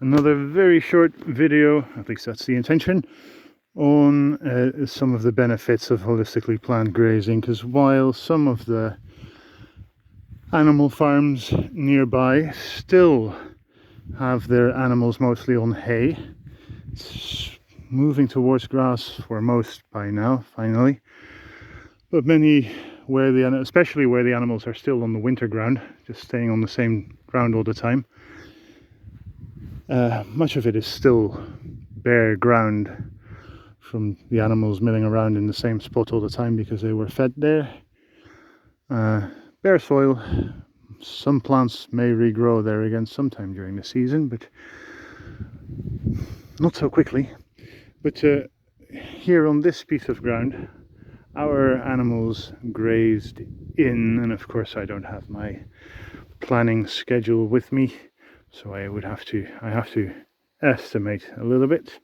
Another very short video, at least that's the intention, on some of the benefits of holistically planned grazing, because while some of the animal farms nearby still have their animals mostly on hay, it's moving towards grass for most by now, finally, but many especially where the animals are still on the winter ground, just staying on the same ground all the time, much of it is still bare ground from the animals milling around in the same spot all the time because they were fed there. Bare soil. Some plants may regrow there again sometime during the season, but not so quickly. But here on this piece of ground, our animals grazed in, and of course I don't have my planning schedule with me, so I have to estimate a little bit.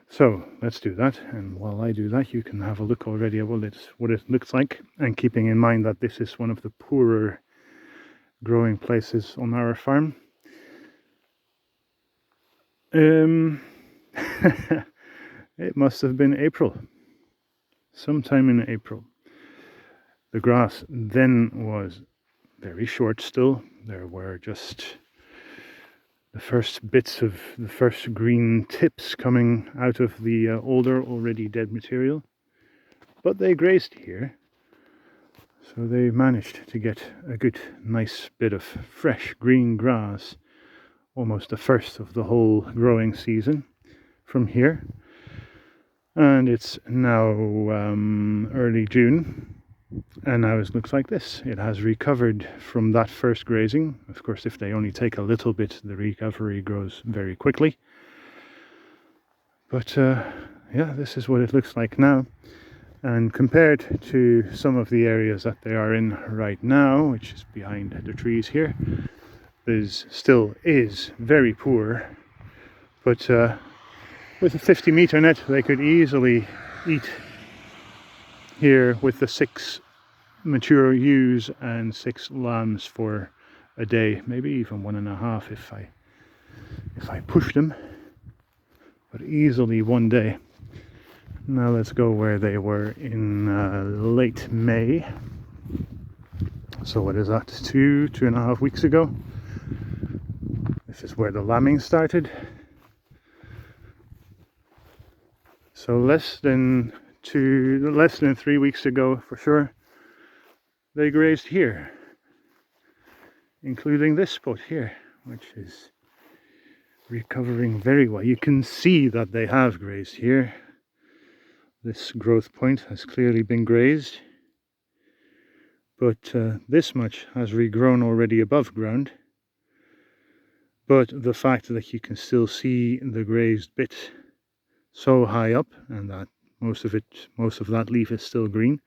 So let's do that, and while I do that, you can have a look already at what it looks like, and keeping in mind that this is one of the poorer growing places on our farm. It must have been April, sometime in April. The grass then was very short still. There were just the first bits of the first green tips coming out of the older, already dead material. But they grazed here, so they managed to get a good, nice bit of fresh green grass, almost the first of the whole growing season from here. And it's now early June. And now it looks like this. It has recovered from that first grazing. Of course, if they only take a little bit, the recovery grows very quickly. But yeah, this is what it looks like now. And compared to some of the areas that they are in right now, which is behind the trees here, still is very poor. But with a 50-meter net, they could easily eat here with the 6 mature ewes and 6 lambs for a day, maybe even 1.5 if I push them, but easily one day. Now let's go where they were in late May. So what is that, 2.5 weeks ago? This is where the lambing started. So less than 3 weeks ago for sure, they grazed here, including this spot here, which is recovering very well. You can see that they have grazed here. This growth point has clearly been grazed, but this much has regrown already above ground. But the fact that you can still see the grazed bit so high up, and that most of that leaf is still green,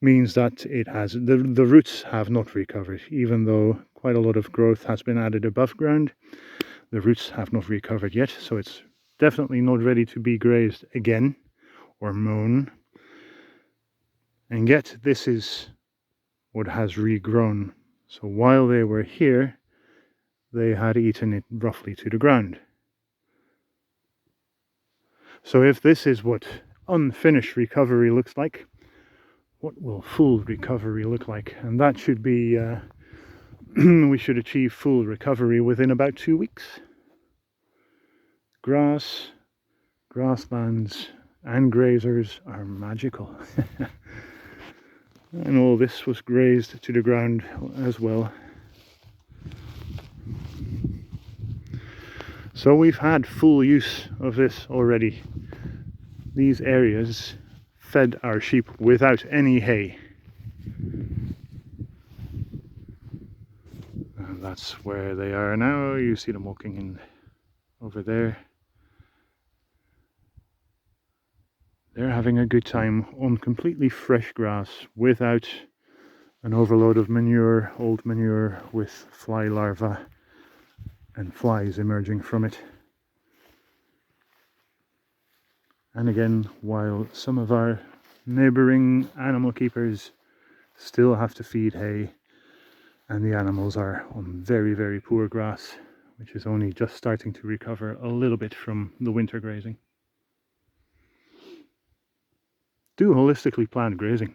means that it has the roots have not recovered. Even though quite a lot of growth has been added above ground, the roots have not recovered yet, so it's definitely not ready to be grazed again or mown. And yet this is what has regrown. So while they were here, they had eaten it roughly to the ground. So if this is what unfinished recovery looks like, what will full recovery look like? And that should be, we should achieve full recovery within about 2 weeks. Grasslands and grazers are magical. And all this was grazed to the ground as well. So we've had full use of this already. These areas fed our sheep without any hay. And that's where they are now. You see them walking in over there. They're having a good time on completely fresh grass without an overload of manure, old manure with fly larvae and flies emerging from it. And again, while some of our neighbouring animal keepers still have to feed hay, and the animals are on very, very poor grass, which is only just starting to recover a little bit from the winter grazing. Do holistically planned grazing.